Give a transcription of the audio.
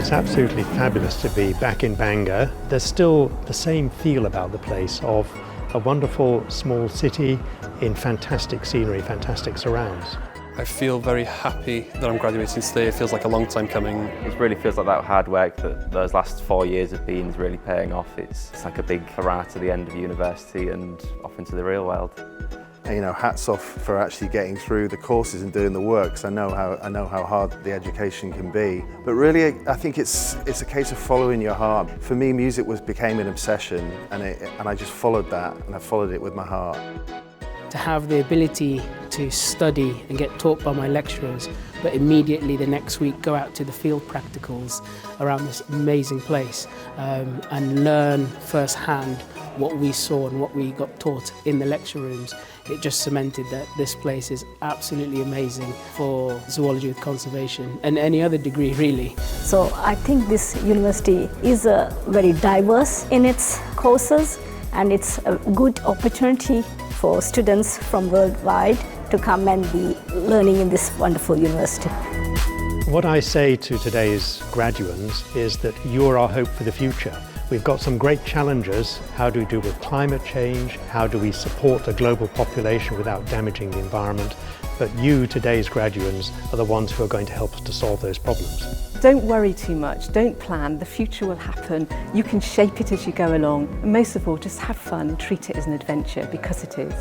It's absolutely fabulous to be back in Bangor. There's still the same feel about the place of a wonderful small city in fantastic scenery, fantastic surrounds. I feel very happy that I'm graduating today. It feels like a long time coming. It really feels like that hard work that those last 4 years have been is really paying off. It's like a big hurrah to the end of university and off into the real world. You know, hats off for actually getting through the courses and doing the work, 'cause I know how hard the education can be. But really, I think it's a case of following your heart. For me, music became an obsession, and I just followed that, and I followed it with my heart. To have the ability to study and get taught by my lecturers, but immediately the next week go out to the field practicals around this amazing place and learn firsthand what we saw and what we got taught in the lecture rooms. It just cemented that this place is absolutely amazing for zoology with conservation and any other degree really. So I think this university is very diverse in its courses, and it's a good opportunity for students from worldwide to come and be learning in this wonderful university. What I say to today's graduates is that you're our hope for the future. We've got some great challenges. How do we deal with climate change? How do we support a global population without damaging the environment? But you, today's graduates, are the ones who are going to help us to solve those problems. Don't worry too much, don't plan, the future will happen. You can shape it as you go along. And most of all, just have fun, treat it as an adventure, because it is.